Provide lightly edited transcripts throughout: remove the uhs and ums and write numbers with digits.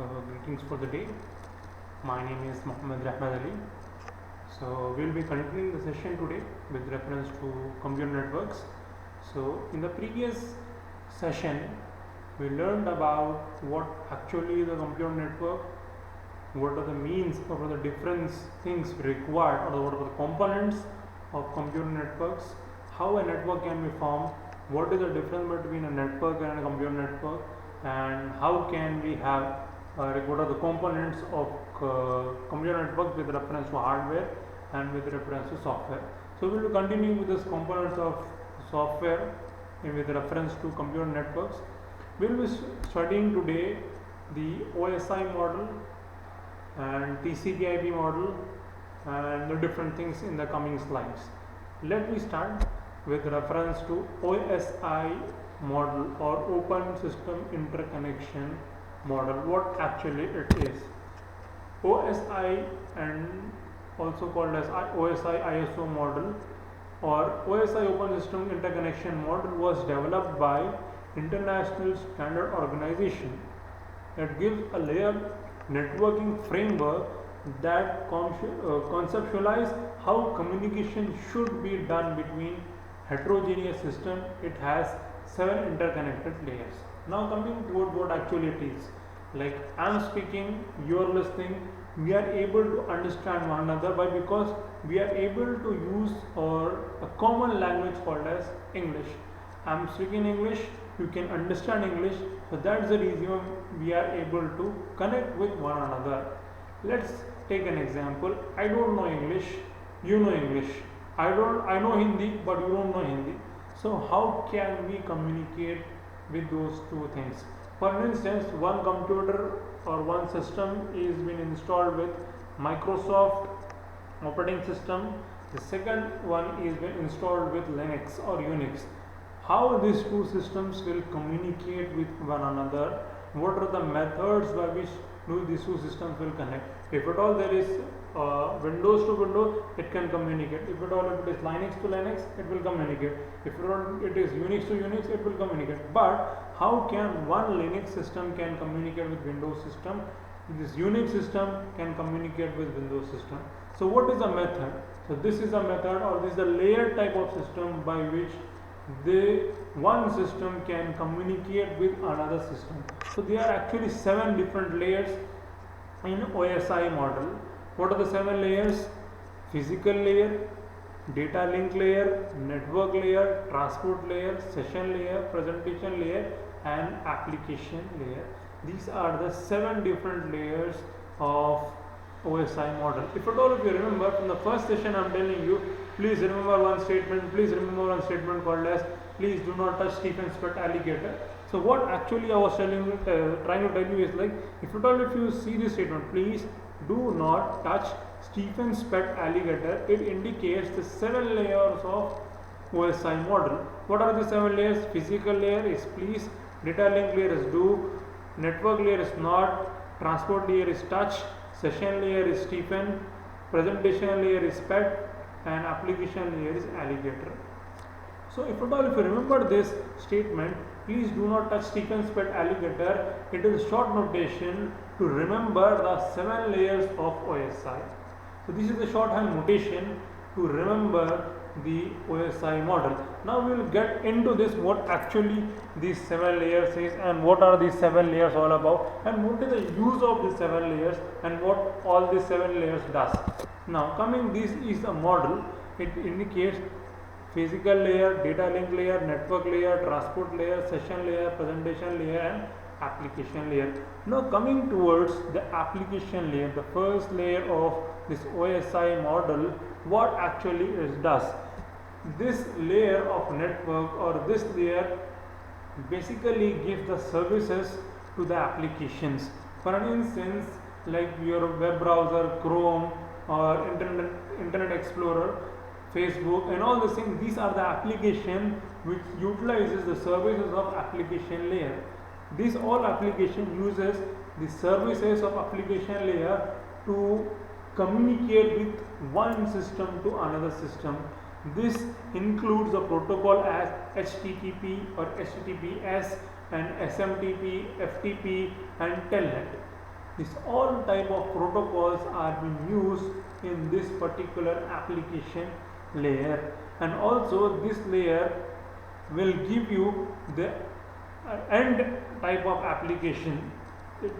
Greetings for the day. My name is Mohammed Rahmad Ali. So we'll be continuing the session today with reference to computer networks. So in the previous session, we learned about what actually is a computer network, what are the means, what are the different things required, or what are the components of computer networks, how a network can be formed, what is the difference between a network and a computer network, and how can we have what are the components of computer network with reference to hardware and with reference to software. So we will continue with this components of software with reference to computer networks. We will be studying today the OSI model and TCP/IP model and the different things in the coming slides. Let me start with reference to OSI model or Open System Interconnection model. What actually it is? OSI and also called as OSI ISO model or OSI Open System Interconnection model was developed by International Standard Organization. It gives a layer networking framework that conceptualize how communication should be done between heterogeneous system. It has 7 interconnected layers. Now coming toward what actually it is, like I am speaking, you are listening, we are able to understand one another because we are able to use a common language called as English. I am speaking English, you can understand English, so that's the reason we are able to connect with one another. Let's take an example. I don't know English, you know English. I know Hindi, but you don't know Hindi. So how can we communicate with those two things? For instance, one computer or one system is been installed with Microsoft operating system. The second one is been installed with Linux or Unix. How these two systems will communicate with one another? What are the methods by which these two systems will connect? If at all there is Windows to Windows, it can communicate. If at all it is Linux to Linux, it will communicate. If at all it is Unix to Unix, it will communicate. But how can one Linux system can communicate with Windows system? This Unix system can communicate with Windows system. So what is the method? So this is a method, or this is a layer type of system by which one system can communicate with another system. So there are actually 7 different layers in OSI model. What are the 7 layers? Physical layer, data link layer, network layer, transport layer, session layer, presentation layer, and application layer. These are the 7 different layers of OSI model. If at all, if you remember from the first session, I am telling you, please remember one statement called as please do not touch Stephen's pet alligator. So what actually I was trying to tell you is like, if at all if you see this statement, please do not touch Stephen's pet alligator, it indicates the 7 layers of OSI model. What are the 7 layers? Physical layer is please, data link layer is do, network layer is not, transport layer is touch, session layer is Stephen, presentation layer is pet, and application layer is alligator. So if at all if you remember this statement, please do not touch Stephen's pet alligator, it is a short notation to remember the 7 layers of OSI. So this is the shorthand notation to remember the OSI model. Now we will get into this, what actually these 7 layers is and what are these 7 layers all about and what is the use of these 7 layers and what all these 7 layers does. Now coming, this is a model, it indicates physical layer, data link layer, network layer, transport layer, session layer, presentation layer, and application layer. Now coming towards the application layer, the first layer of this OSI model, what actually it does. This layer of network or this layer basically gives the services to the applications. For instance, like your web browser, Chrome, or Internet Explorer, Facebook, and all these things, these are the application which utilizes the services of application layer. This all application uses the services of application layer to communicate with one system to another system. This includes a protocol as HTTP or HTTPS and SMTP, FTP and Telnet. This all type of protocols are being used in this particular application layer, and also this layer will give you the end type of application.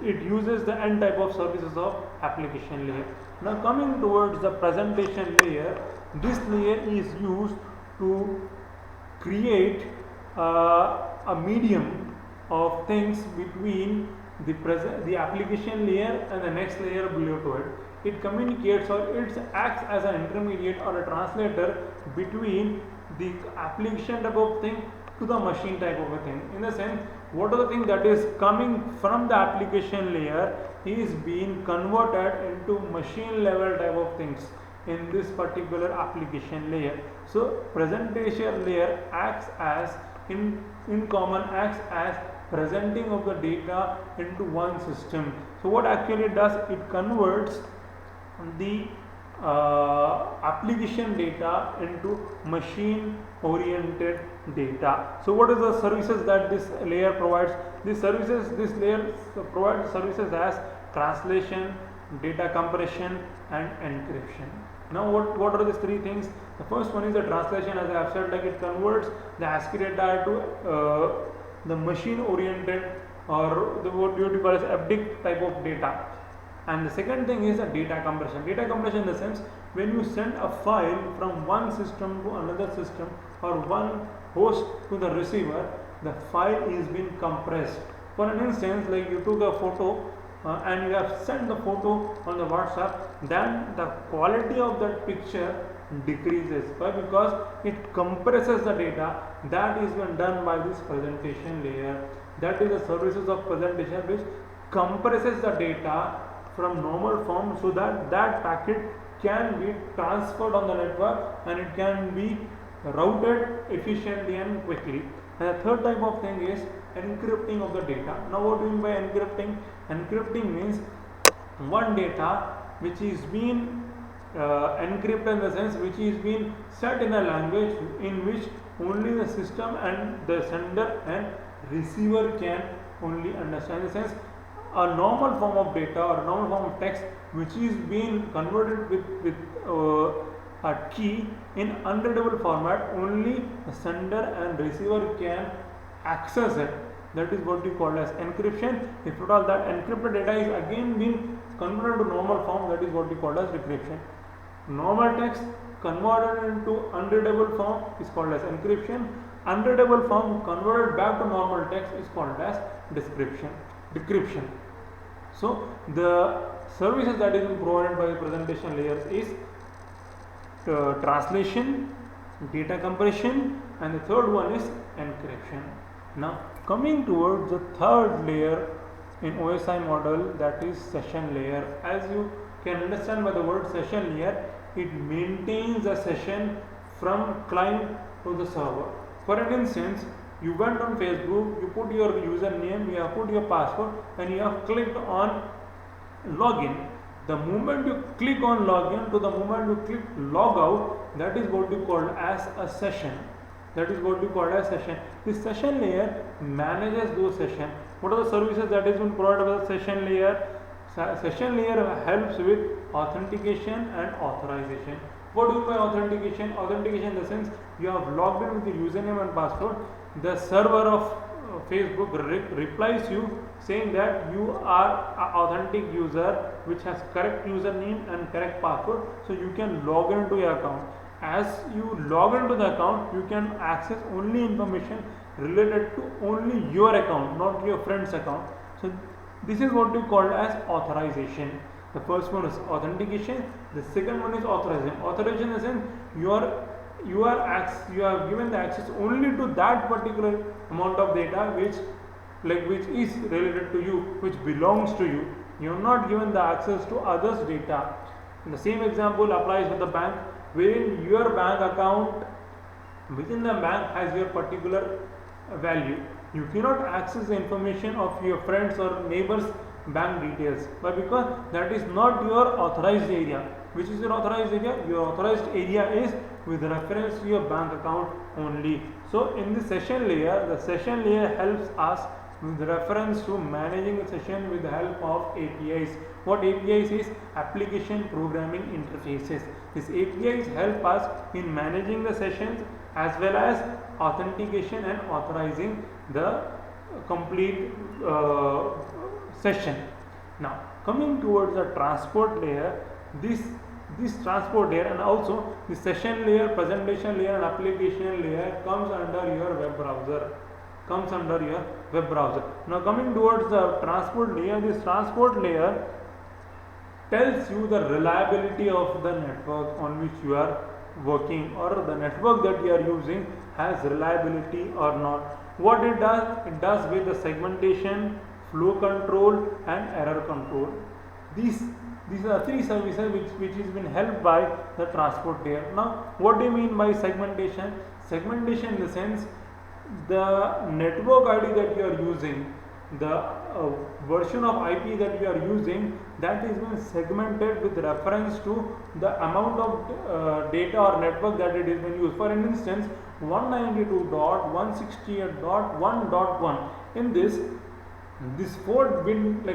It uses the end type of services of application layer. Now coming towards the presentation layer, this layer is used to create a medium of things between the application layer and the next layer below to it. It communicates, or it acts as an intermediate or a translator between the application type of thing to the machine type of a thing. In the sense, what are the thing that is coming from the application layer is being converted into machine level type of things in this particular application layer. So presentation layer acts as in common acts as presenting of the data into one system. So what actually it does, it converts the application data into machine oriented data. So what is the services that this layer provides? This layer provides services as translation, data compression and encryption. Now what are these three things? The first one is the translation, as I have said, like it converts the ASCII data to the machine oriented, or what you call as EBCDIC type of data. And the second thing is the data compression. Data compression in the sense, when you send a file from one system to another system, or one host to the receiver, the file is being compressed. For an instance, like you took a photo and you have sent the photo on the WhatsApp, then the quality of that picture decreases. Why? Because it compresses the data. That is when done by this presentation layer. That is the services of presentation, which compresses the data from normal form so that that packet can be transferred on the network and it can be routed efficiently and quickly. And the third type of thing is encrypting of the data. Now what do you mean by encrypting? Encrypting means one data which is being encrypted, in the sense which is being set in a language in which only the system and the sender and receiver can only understand. In the sense, a normal form of data or a normal form of text which is being converted with a key in unreadable format, only the sender and receiver can access it. That is what we call as encryption. If at all that encrypted data is again being converted to normal form, that is what we call as decryption. Normal text converted into unreadable form is called as encryption. Unreadable form converted back to normal text is called as decryption. So the services that is provided by the presentation layers is translation, data compression, and the third one is encryption. Now coming towards the third layer in OSI model, that is session layer. As you can understand by the word session layer, it maintains a session from client to the server. For an instance, you went on Facebook, you put your username, you have put your password, and you have clicked on login. The moment you click on login to the moment you click log out, that is what you call as a session. This session layer manages those sessions. What are the services that is being provided by the session layer? Session layer helps with authentication and authorization. What do you mean by authentication? Authentication in the sense, you have logged in with the username and password. The server of Facebook replies you saying that you are an authentic user which has correct username and correct password, so you can log into your account. As you log into the account, you can access only information related to only your account, not your friend's account. So this is what we call as authorization. The first one is authentication. The second one is authorization. Authorization in the sense, you are given the access only to that particular amount of data which is related to you, which belongs to you. You are not given the access to others' data. And the same example applies with the bank, wherein your bank account within the bank has your particular value. You cannot access the information of your friends or neighbors' bank details, but because that is not your authorized area. Which is your authorized area? Your authorized area is with reference to your bank account only. So in the session layer, the session layer helps us with reference to managing a session with the help of APIs. What APIs is? Application Programming Interfaces. These APIs help us in managing the sessions as well as authentication and authorizing the complete session. Now coming towards the transport layer, this transport layer and also the session layer, presentation layer and application layer comes under your web browser. Now coming towards the transport layer, this transport layer tells you the reliability of the network on which you are working, or the network that you are using has reliability or not. What it does with the segmentation, flow control and error control. These are three services which has been helped by the transport layer. Now what do you mean by segmentation? Segmentation in the sense, the network ID that you are using, the version of IP that you are using, that is been segmented with reference to the amount of data or network that it is been used. For instance, 192.168.1.1, in this four different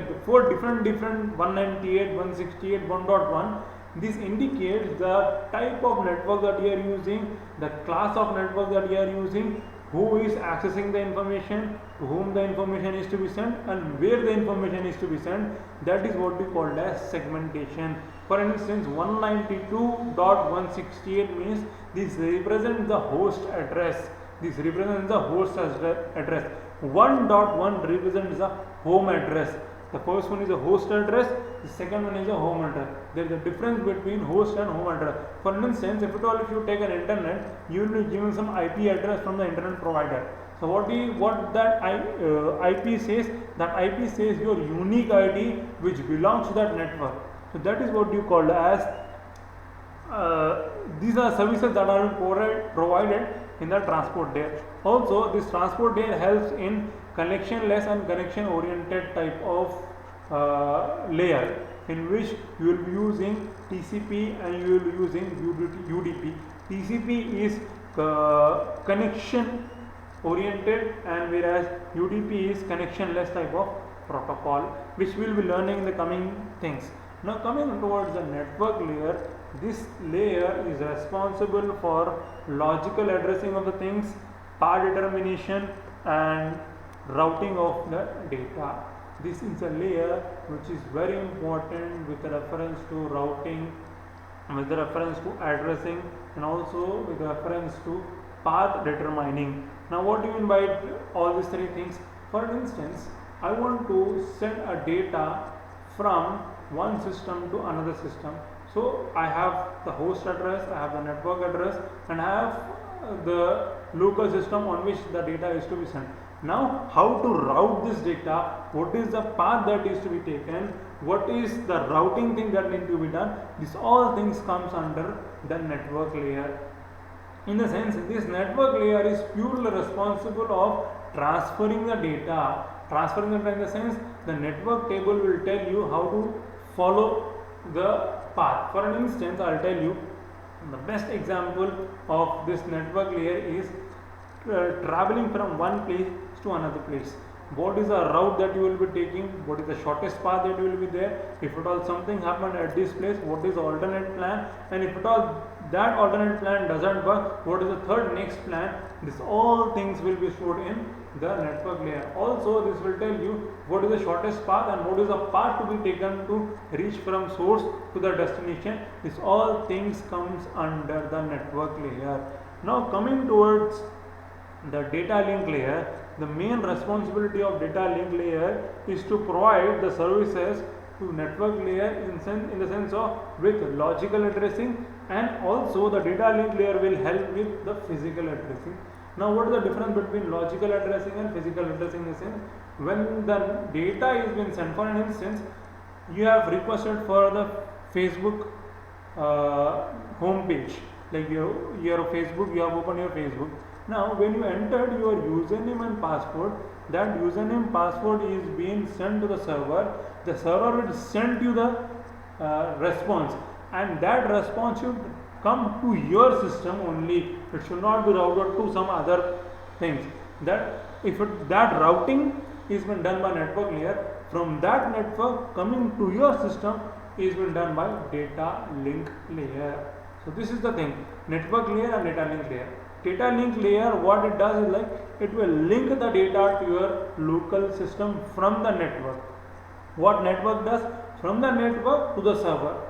198, 168, 1.1, this indicates the type of network that you are using, the class of network that you are using, who is accessing the information, to whom the information is to be sent and where the information is to be sent. That is what we call as segmentation. For instance, 192.168 means this represents the host address. 1.1 represents the home address. The first one is a host address, the second one is a home address. There is a difference between host and home address. For instance, if you take an internet, you will be given some IP address from the internet provider. So what that IP says? That IP says your unique ID which belongs to that network. So that is what you call as these are services that are provided in the transport layer. Also, this transport layer helps in connectionless and connection oriented type of layer, in which you will be using TCP and you will be using UDP. TCP is connection oriented, and whereas UDP is connectionless type of protocol, which we will be learning in the coming things. Now coming towards the network layer, this layer is responsible for logical addressing of the things, path determination and routing of the data. This is a layer which is very important with reference to routing, with reference to addressing, and also with reference to path determining. Now what do you mean by all these three things? For instance, I want to send a data from one system to another system. So I have the host address, I have the network address, and I have the local system on which the data is to be sent. Now how to route this data, what is the path that is to be taken, what is the routing thing that need to be done, this all things comes under the network layer. In the sense, this network layer is purely responsible of transferring the data. Transferring the data in the sense, the network table will tell you how to follow the path. For an instance, I will tell you the best example of this network layer is traveling from one place to another place. What is the route that you will be taking? What is the shortest path that will be there? If at all something happened at this place, what is the alternate plan? And if at all that alternate plan doesn't work, what is the third next plan? This all things will be stored in the network layer. Also, this will tell you what is the shortest path and what is the path to be taken to reach from source to the destination. This all things comes under the network layer. Now coming towards the data link layer, the main responsibility of data link layer is to provide the services to network layer in the sense of with logical addressing, and also the data link layer will help with the physical addressing. Now what is the difference between logical addressing and physical addressing? In the sense, when the data is being sent, for an instance, you have requested for the Facebook home page, like your Facebook, you have opened your Facebook. Now when you entered your username and password, that username password is being sent to the server will send you the response, and that response should come to your system only. It should not be routed to some other things. That routing is been done by network layer. From that network coming to your system is been done by data link layer. So this is the thing, network layer and data link layer. Data link layer, what it does is like it will link the data to your local system from the network. What network does? From the network to the server.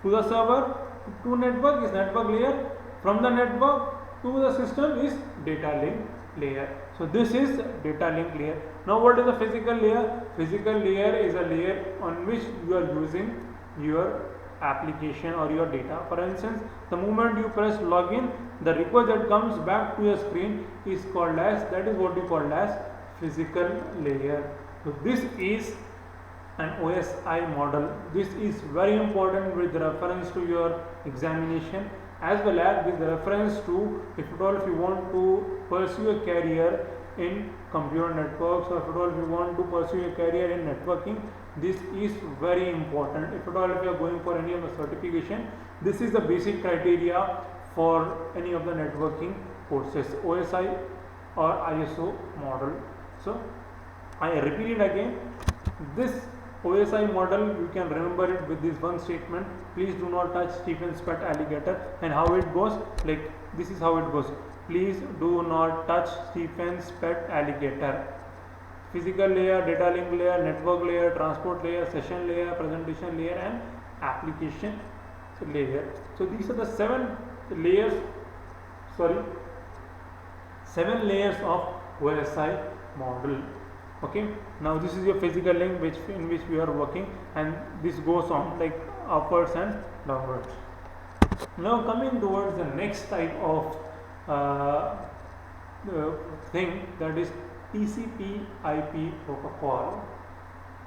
To the server to network is network layer. From the network to the system is data link layer. So this is data link layer. Now what is the physical layer? Physical layer is a layer on which you are using your application or your data. For instance, the moment you press login, the request that comes back to your screen is called as, that is what you call as physical layer. So this is an OSI model. This is very important with reference to your examination, as well as with reference to if at all if you want to pursue a career in computer networks, or if at all if you want to pursue a career in networking, this is very important. If at all if you are going for any of the certification, this is the basic criteria for any of the networking courses, OSI or ISO model. So I repeat it again, this OSI model, you can remember it with this one statement: please do not touch Stephen's pet alligator. And how it goes, like this is how it goes: please do not touch Stephen's pet alligator. Physical layer, data link layer, network layer, transport layer, session layer, presentation layer, and application layer. So these are the seven layers of OSI model. Okay, now this is your physical link in which we are working, and this goes on like upwards and downwards. Now coming towards the next type of thing, that is TCP/IP protocol.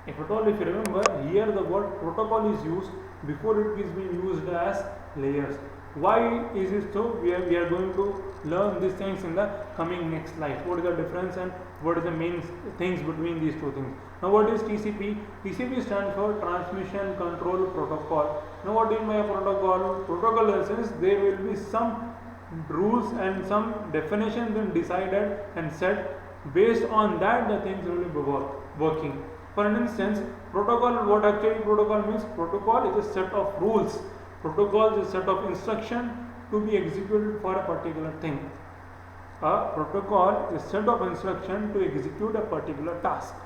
If at all if you remember, here the word protocol is used before it is being used as layers. Why is it so? We are going to learn these things in the coming next slide. What is the difference and what is the main things between these two things? Now what is TCP? TCP stands for Transmission Control Protocol. Now what do you mean by a protocol? Protocol in the sense there will be some rules and some definitions been decided and set. Based on that the things will be working. For instance, protocol, what actually protocol means? Protocol is a set of rules. Protocol is a set of instruction to be executed for a particular thing. A protocol is a set of instruction to execute a particular task.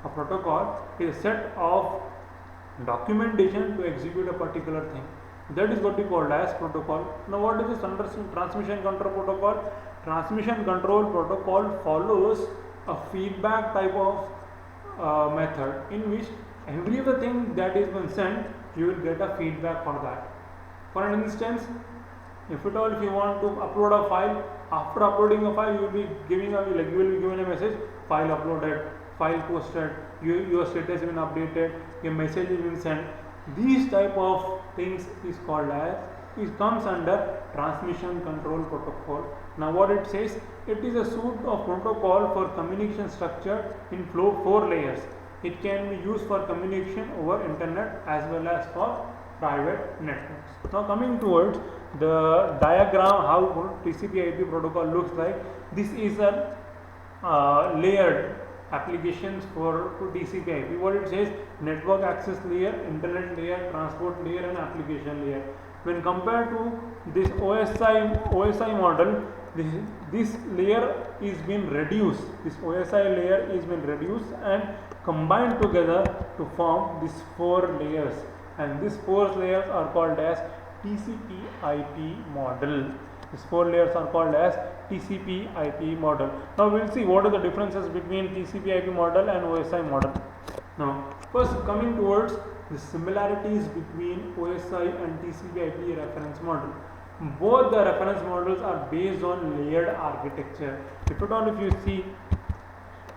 A protocol is a set of documentation to execute a particular thing. That is what we call as protocol. Now what is this transmission control protocol? Transmission control protocol follows a feedback type of method in which every other thing that is been sent, you will get a feedback for that. For an instance, if at all if you want to upload a file, after uploading a file you will be given a message: file uploaded, file posted, your status has been updated, your message has been sent. These type of things is called as, it comes under transmission control protocol. Now what it says, it is a suite of protocol for communication structure in 4 layers. It can be used for communication over internet as well as for private networks. Now coming towards the diagram how TCP/IP protocol looks like, this is a layered applications for TCP/IP. What it says: network access layer, internet layer, transport layer, and application layer. When compared to this OSI model, this layer is being reduced. This OSI layer is being reduced and combined together to form these 4 layers, and these 4 layers are called as TCP/IP model. These 4 layers are called as TCP/IP model. Now we will see what are the differences between TCP/IP model and OSI model. Now first coming towards the similarities between OSI and TCP/IP reference model. Both the reference models are based on layered architecture. If you see,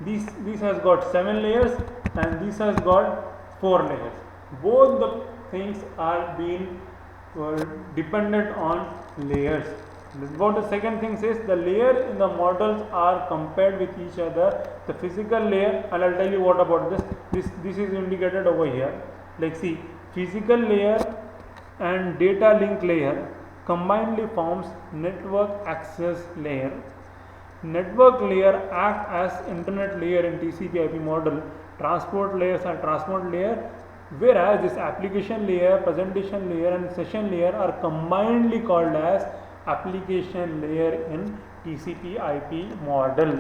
this has got 7 layers and this has got 4 layers. Both the things are being dependent on layers. What the second thing says, the layer in the models are compared with each other. The physical layer, and I'll tell you what about this. This is indicated over here. Like see, physical layer and data link layer combinedly forms network access layer. network layer act as internet layer in TCP/IP model. Transport layers are transport layer, whereas this application layer, presentation layer, and session layer are combinedly called as application layer in TCP/IP model.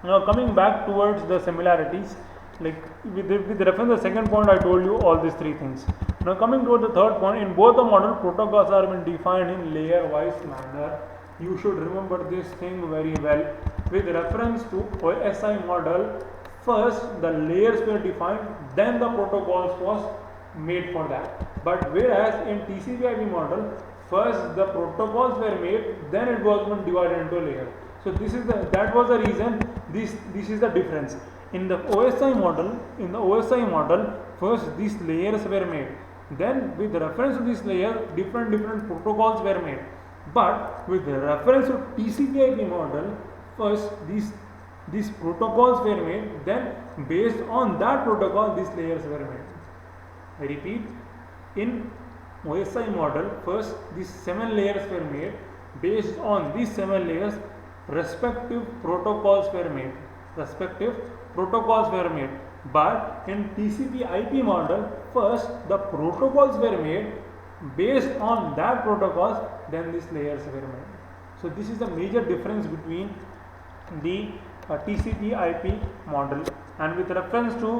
Now coming back towards the similarities, like with reference to the second point, I told you all these three things. Now coming to the third point, in both the model, protocols are been defined in layer wise manner. You should remember this thing very well. With reference to OSI model, first the layers were defined, then the protocols was made for that. But whereas in TCP/IP model, first the protocols were made, then it was been divided into layers. So this is that was the reason. This is the difference. In the OSI model, first these layers were made. Then with reference to this layer, different protocols were made. But with reference to TCP/IP model, first these protocols were made. Then based on that protocol, these layers were made. I repeat, in OSI model, first these 7 layers were made. Based on these 7 layers, respective protocols were made. But in TCP/IP model, first the protocols were made. Based on that protocols, then these layers were made. So this is the major difference between the TCP/IP model. And with reference to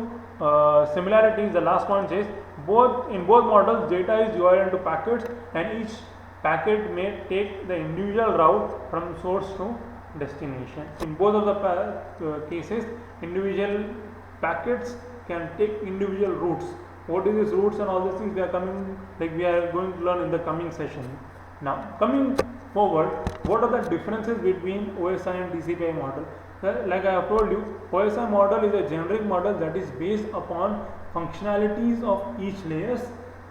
similarities, the last point says in both models, data is divided into packets, and each packet may take the individual route from source to destination. In both of the cases, individual packets can take individual routes. What is this routes and all these things we are going to learn in the coming session. Now coming forward, what are the differences between OSI and TCP/IP model? Like I have told you, OSI model is a generic model that is based upon functionalities of each layers,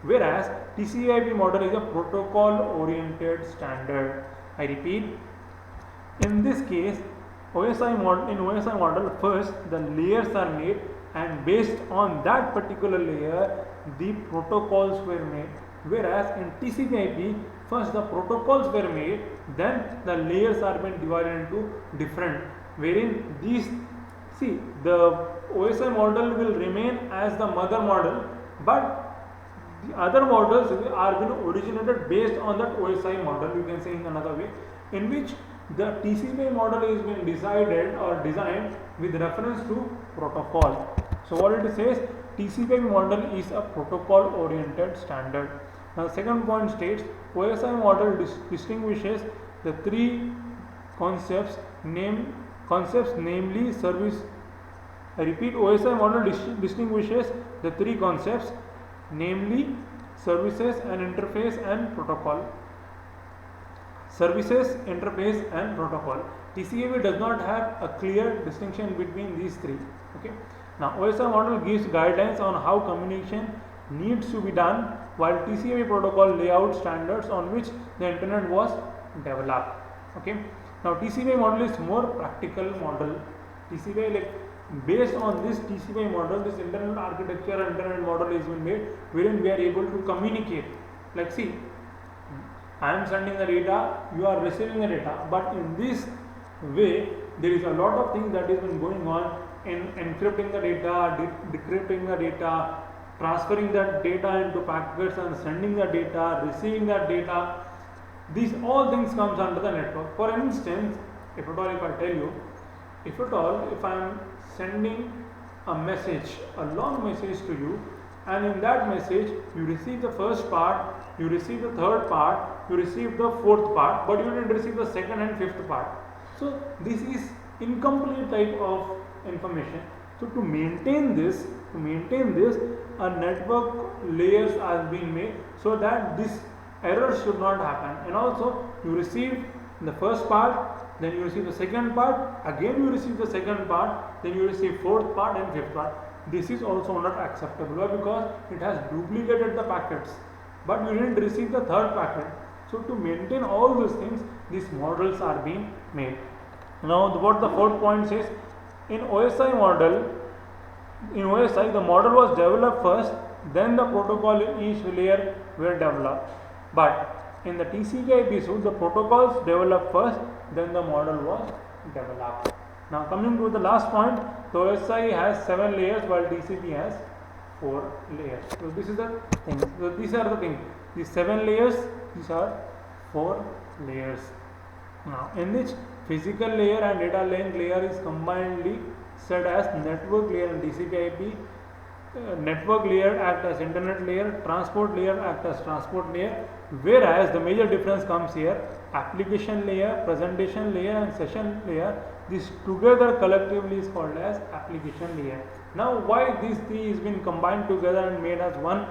whereas TCP/IP model is a protocol oriented standard. I repeat, in this case, in OSI model, first the layers are made, and based on that particular layer, the protocols were made. Whereas in TCP/IP, first the protocols were made, then the layers are been divided into different. Wherein the OSI model will remain as the mother model, but the other models are been originated based on that OSI model. You can say in another way, in which the TCP model is being decided or designed with reference to protocol. So what it says, TCP model is a protocol oriented standard. Now the second point states, OSI model distinguishes the three concepts, namely service. I repeat, OSI model distinguishes the three concepts, namely services and interface and protocol. TCP does not have a clear distinction between these three. Okay. Now OSI model gives guidelines on how communication needs to be done, while TCP protocol layout standards on which the internet was developed. Okay. Now TCP model is more practical model. Based on this TCP model, this internet architecture and internet model is been made, wherein we are able to communicate. Like see, I am sending the data, you are receiving the data, but in this way there is a lot of things that is been going on in encrypting the data, decrypting the data, transferring that data into packets and sending the data, receiving that data. These all things comes under the network. For instance, if I am sending a message, a long message to you, and in that message you receive the first part, you receive the third part, you receive the fourth part, but you didn't receive the second and fifth part. So this is incomplete type of information. So to maintain this, a network layers has been made so that this error should not happen. And also you receive the first part, then you receive the second part, again you receive the second part, then you receive fourth part and fifth part. This is also not acceptable. Why? Because it has duplicated the packets, but you didn't receive the third packet. So to maintain all these things, these models are being made. Now what the fourth point says, in OSI the model was developed first, then the protocol in each layer were developed. But in the TCP/IP suite, the protocols developed first, then the model was develop. Now coming to the last point, the OSI has 7 layers while TCP has 4 layers. So this is the thing. So these are the things. These 7 layers, these are 4 layers. Now in which physical layer and data link layer is combinedly said as network layer and TCP/IP. Network layer act as internet layer, transport layer act as transport layer, whereas the major difference comes here: application layer, presentation layer and session layer, this together collectively is called as application layer. Now why these three is been combined together and made as one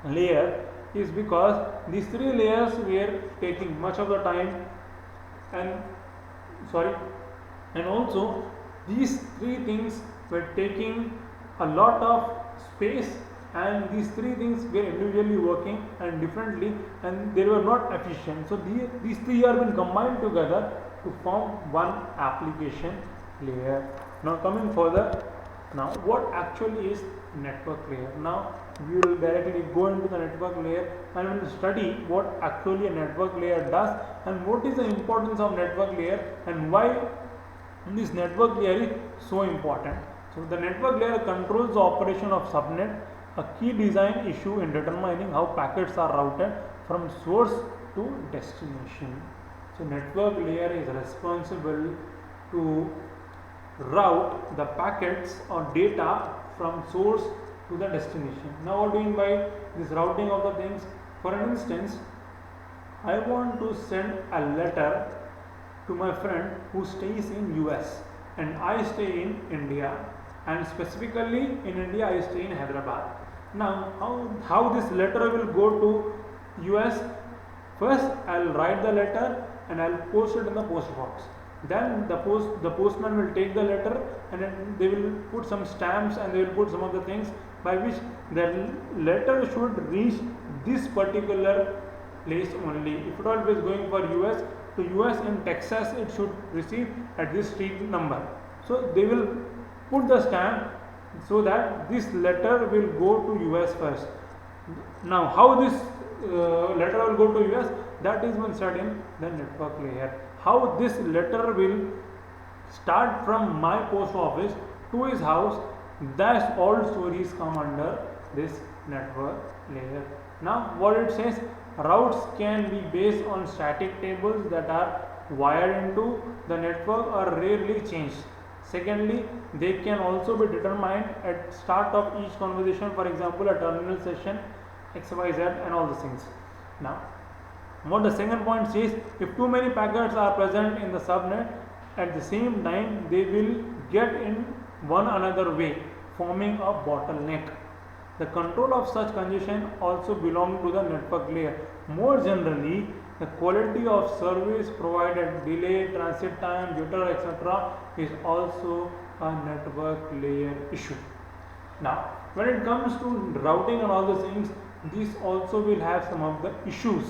layer is because these 3 layers were taking much of the time and also these 3 things were taking a lot of space, and these 3 things were individually working and differently, and they were not efficient. So these 3 are been combined together to form one application layer. Now coming further, now what actually is network layer? Now we will directly go into the network layer and we will study what actually a network layer does and what is the importance of network layer and why this network layer is so important. So the network layer controls the operation of subnet, a key design issue in determining how packets are routed from source to destination. So network layer is responsible to route the packets or data from source to the destination. Now what do you mean by this routing of the things? For instance, I want to send a letter to my friend who stays in US and I stay in India, and specifically in India I stay in Hyderabad. Now how this letter will go to US? First I'll write the letter and I'll post it in the post box. Then the postman will take the letter and then they will put some stamps and they will put some of the things by which the letter should reach this particular place only. If it always going for US, to US in Texas it should receive at this street number. So they will put the stamp so that this letter will go to US first. Now how this letter will go to US, that is one start in the network layer. How this letter will start from my post office to his house, that's all stories come under this network layer. Now what it says, routes can be based on static tables that are wired into the network or rarely changed. Secondly, they can also be determined at start of each conversation, for example a terminal session XYZ and all these things. Now what the second point says, if too many packets are present in the subnet at the same time, they will get in one another way, forming a bottleneck. The control of such congestion also belongs to the network layer. More generally, the quality of service provided, delay, transit time, jitter, etc. is also a network layer issue. Now, when it comes to routing and all these things, these also will have some of the issues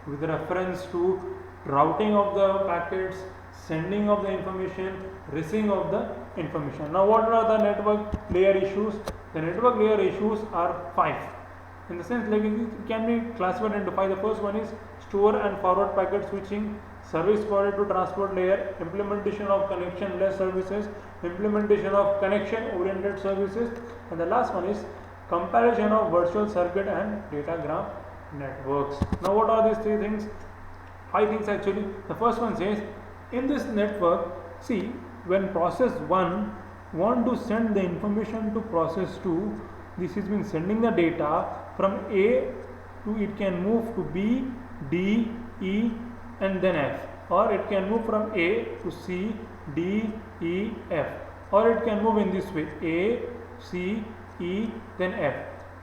with reference to routing of the packets, sending of the information, receiving of the information. Now what are the network layer issues? The network layer issues are 5. In the sense, like it can be classified into 5. The first one is store and forward packet switching, service provided to transport layer, implementation of connection-less services, implementation of connection-oriented services, and the last one is comparison of virtual circuit and datagram networks. Now what are these 3 things? 5 things actually. The first one says, in this network, see, when process 1 want to send the information to process 2, this is been sending the data from A to, it can move to B, D, E and then F, or it can move from A to C, D, E, F, or it can move in this way, A, C, E then F.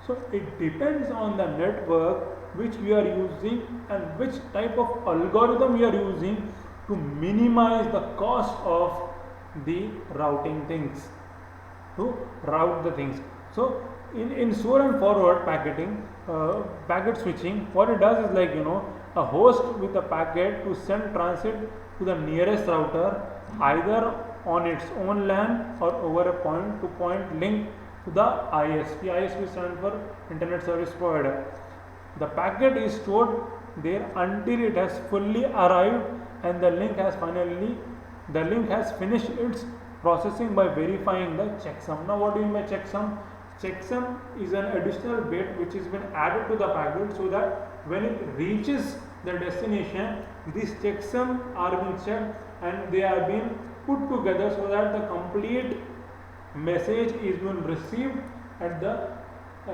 So it depends on the network which we are using and which type of algorithm we are using to minimize the cost of the routing things, to route the things. So in store and forward packeting, packet switching, what it does is like, a host with a packet to send transit to the nearest router either on its own LAN or over a point-to-point link to the ISP. ISP stands for Internet Service Provider. The packet is stored there until it has fully arrived and the link has finally the link has finished its processing by verifying the checksum. Now what do you mean by checksum? Checksum is an additional bit which has been added to the packet so that when it reaches the destination, these checksum are being checked and they are being put together so that the complete message is being received at the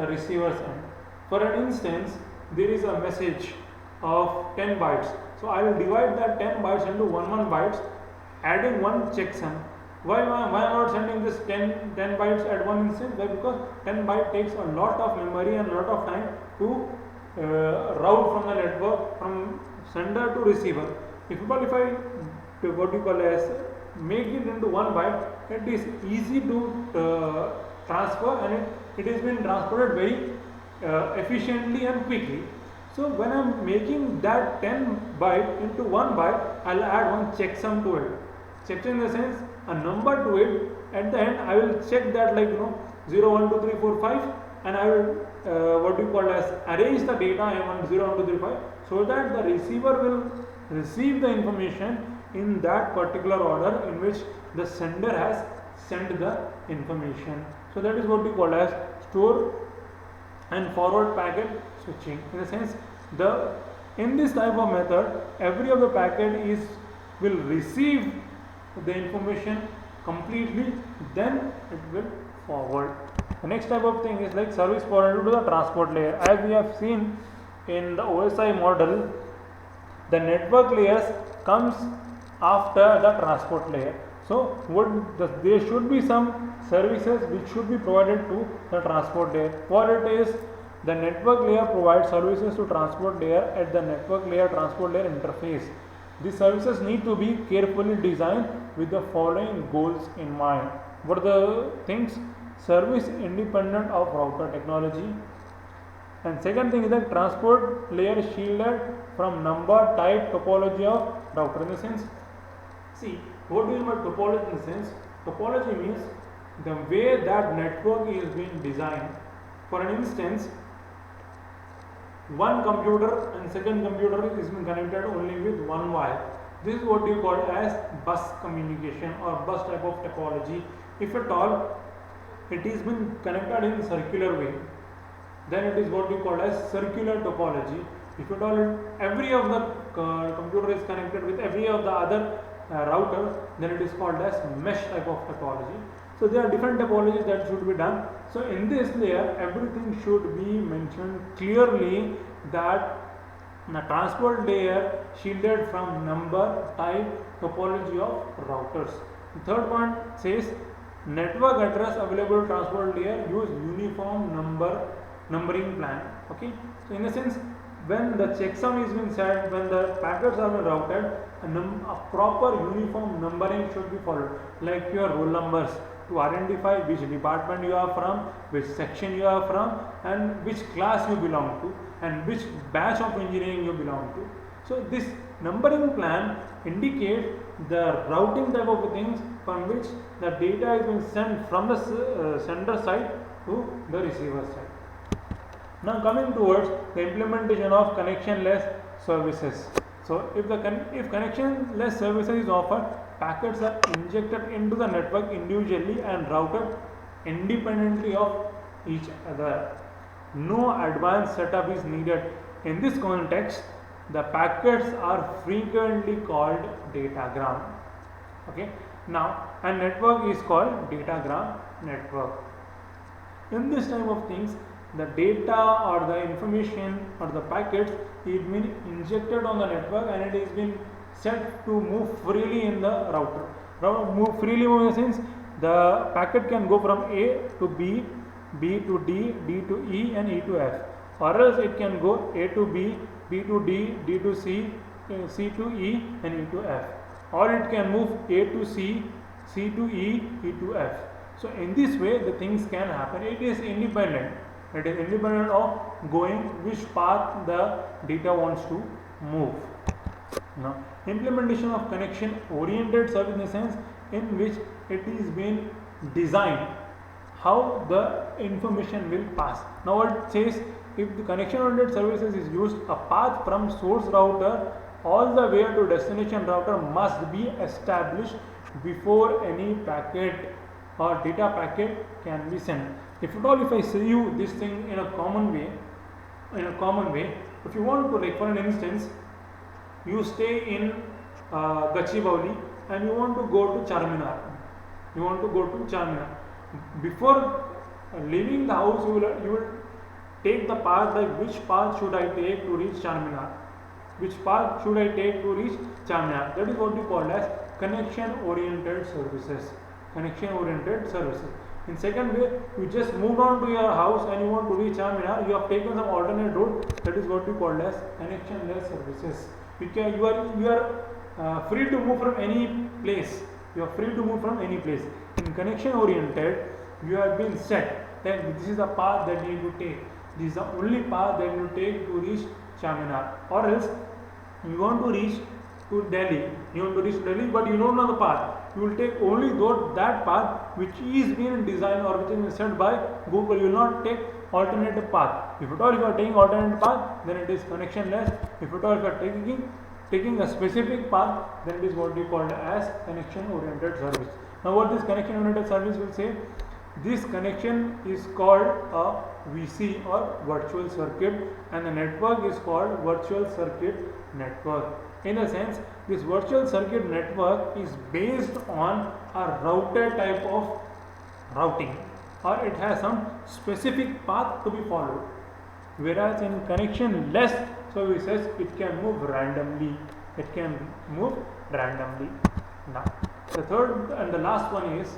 receiver's end. For an instance, there is a message of 10 bytes. So I will divide that 10 bytes into 1 bytes, adding one checksum. Why am I not sending this 10 bytes at one instance? Why? Because 10 byte takes a lot of memory and a lot of time to route from the network from sender to receiver. If I what you call as make it into 1 byte, it is easy to transfer and it is been transported very efficiently and quickly. So when I am making that 10 byte into 1 byte, I will add one checksum to it. Checksum in the sense a number to it. At the end, I will check that 0, 1, 2, 3, 4, 5, and I will what you call as arrange the data in 0, 1, 2, 3, 5, so that the receiver will receive the information in that particular order in which the sender has sent the information. So that is what we call as store and forward packet switching. In the sense, in this type of method, every of the packet will receive the information completely, then it will forward. The next type of thing is like service forwarded to the transport layer. As we have seen in the OSI model, the network layers comes after the transport layer. So there should be some services which should be provided to the transport layer. What it is, the network layer provides services to transport layer at the network layer transport layer interface. These services need to be carefully designed with the following goals in mind. What are the things? Service independent of router technology. And second thing is that transport layer shielded from number, type, topology of router. In the sense, see, what do you mean by topology? In the sense, topology means the way that network is being designed. For an instance, one computer and second computer is being connected only with one wire. This is what you call as bus communication or bus type of topology. If at all it is being connected in circular way, then it is what you call as circular topology. If at all every of the computer is connected with every of the other router, then it is called as mesh type of topology. So there are different topologies that should be done. So in this layer, everything should be mentioned clearly that the transport layer shielded from number, type, topology of routers. The third one says network address available transport layer use uniform numbering plan. Okay. So in a sense, when the checksum is being set, when the packets are being routed, a proper uniform numbering should be followed, like your roll numbers, to identify which department you are from, which section you are from, and which class you belong to, and which batch of engineering you belong to. So this numbering plan indicates the routing type of things from which the data is being sent from the sender side to the receiver side. Now coming towards the implementation of connectionless services. So if connectionless services is offered, packets are injected into the network individually and routed independently of each other. No advanced setup is needed. In this context, the packets are frequently called datagram. Okay. Now, a network is called datagram network. In this type of things, the data or the information or the packets is being injected on the network and it is being set to move freely in the router. Move freely in the sense the packet can go from A to B, B to D, D to E and E to F, or else it can go A to B, B to D, D to C, C to E and E to F, or it can move A to C, C to E, E to F. So in this way the things can happen. It is independent. It is independent of going which path the data wants to move. Now, implementation of connection oriented service in the sense in which it is being designed how the information will pass. Now, what it says, if the connection oriented services is used, a path from source router all the way to destination router must be established before any packet or data packet can be sent. If at all, if I say you this thing in a common way, if you want to, like for an instance, you stay in Gachibowli and you want to go to Charminar. Before leaving the house, you will take the path, like which path should I take to reach Charminar? That is what we call as connection oriented services. In second way, you just moved on to your house and you want to reach Charminar, you have taken some alternate route. That is what we call as connectionless services. You are free to move from any place. In connection oriented, you have been set that this is the path that you need to take. This is the only path that you take to reach Charminar. Or else, you want to reach to Delhi. But you don't know the path. You will take only that path which is being designed or which is been set by Google. You will not take alternative path. If at all you are taking alternative path, then it is connectionless. If at all you are taking a specific path, then it is what we call as connection oriented service. Now what this connection oriented service will say? This connection is called a VC or virtual circuit, and the network is called virtual circuit network. In a sense, this virtual circuit network is based on a router type of routing, or it has some specific path to be followed. Whereas in connectionless services, it can move randomly. Now, the third and the last one is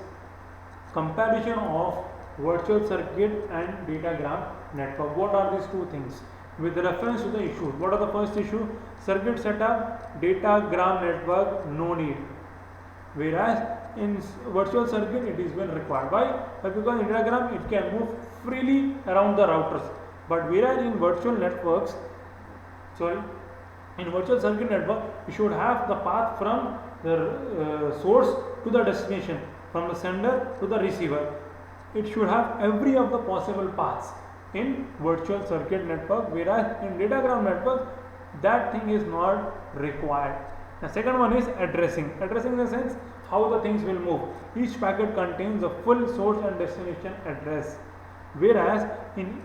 comparison of virtual circuit and datagram network. What are these two things? With reference to the issue, what are the first issue? Circuit setup, datagram network, no need. Whereas in virtual circuit, it is when required. Why? Because in datagram, it can move freely around the routers. But whereas in virtual circuit network, you should have the path from the source to the destination, from the sender to the receiver. It should have every of the possible paths in virtual circuit network, whereas in datagram network, that thing is not required. The second one is addressing. Addressing in the sense how the things will move. Each packet contains a full source and destination address, whereas in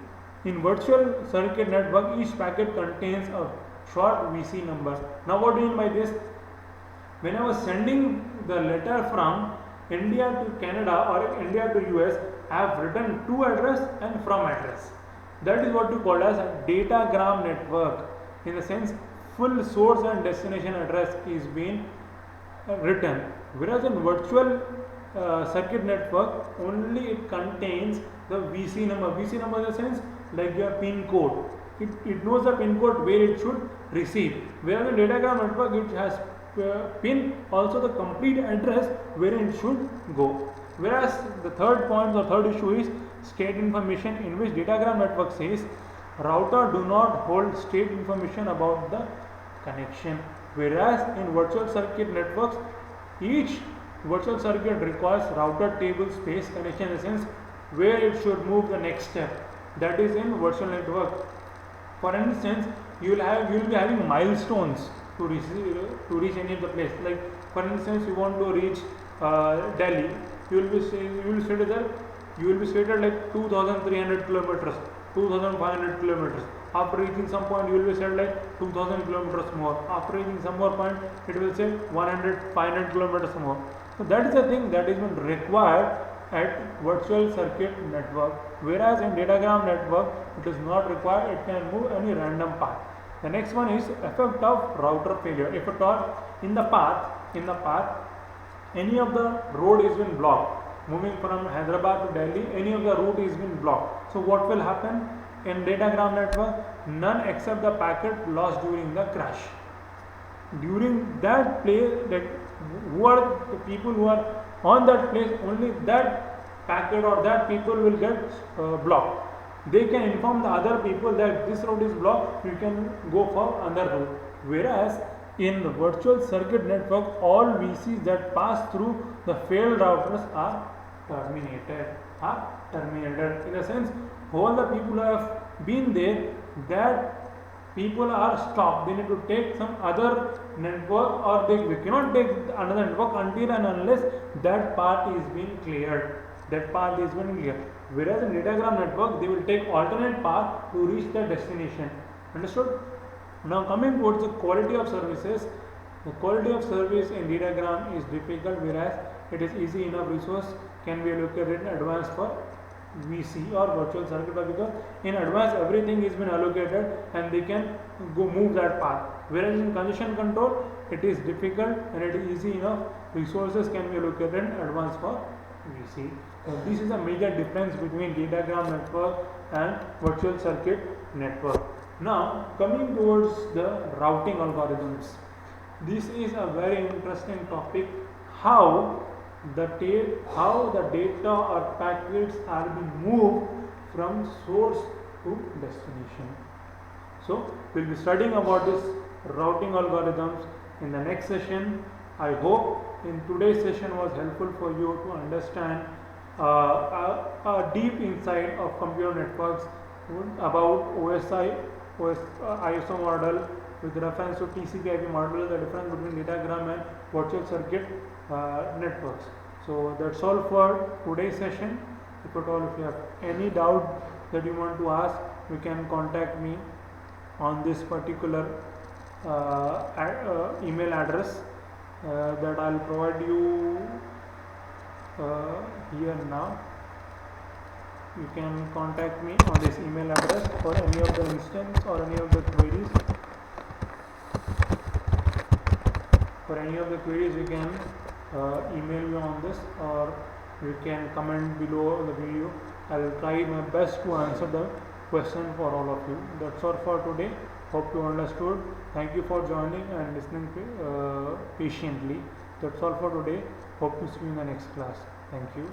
virtual circuit network, each packet contains a short VC number. Now what do you mean by this? When I was sending the letter from India to Canada or India to US, I have written to address and from address. That is what we call as a datagram network. In the sense, full source and destination address is being written. Whereas in virtual circuit network, only it contains the VC number. VC number in the sense like your pin code. It knows the pin code where it should receive. Whereas in datagram network, it has pin also the complete address where it should go. Whereas the third point or third issue is state information, in which datagram network says router do not hold state information about the connection. Whereas in virtual circuit networks, each virtual circuit requires router table space connection, in the sense where it should move the next step. That is in virtual network. For instance, you will be having milestones to reach any of the place. Like for instance, you want to reach Delhi, you will be stated like 2,300 kilometers, 2,500 kilometers. After reaching some point, you will be said like 2,000 kilometers more. After reaching some more point, it will say 500 kilometers more. So that is the thing that is been required at virtual circuit network. Whereas in datagram network, it is not required. It can move any random path. The next one is effect of router failure. If at all in the path, any of the road is been blocked, moving from Hyderabad to Delhi, any of the route is been blocked. So what will happen in datagram network? None except the packet lost during the crash. During that place, who are the people who are on that place, only that packet or that people will get blocked. They can inform the other people that this road is blocked, you can go for another route. Whereas in the virtual circuit network, all VCs that pass through the failed routers are terminated. In a sense, all the people who have been there, that people are stopped. They need to take some other network, or we cannot take another network until and unless that path is being cleared. That path is being cleared. Whereas in datagram network, they will take alternate path to reach the destination. Understood? Now coming towards the quality of services, the quality of service in datagram is difficult, whereas it is easy enough. Resource can be allocated in advance for VC or virtual circuit, because in advance everything is been allocated and they can go move that path. Whereas in congestion control, it is difficult and it is easy enough. Resources can be allocated in advance for VC. So this is a major difference between datagram network and virtual circuit network. Now coming towards the routing algorithms, this is a very interesting topic. How the data or packets are being moved from source to destination. So we'll be studying about this routing algorithms in the next session. I hope in today's session was helpful for you to understand a deep insight of computer networks about ISO model with reference to TCP/IP model, the difference between datagram and virtual circuit networks. So that's all for today's session. If at all, if you have any doubt that you want to ask, you can contact me on this particular email address that I'll provide you here now. You can contact me on this email address for any of the instance or any of the queries. For any of the queries, you can email me on this, or you can comment below the video. I will try my best to answer the question for all of you. That's all for today. Hope you understood. Thank you for joining and listening patiently. That's all for today. Hope to see you in the next class. Thank you.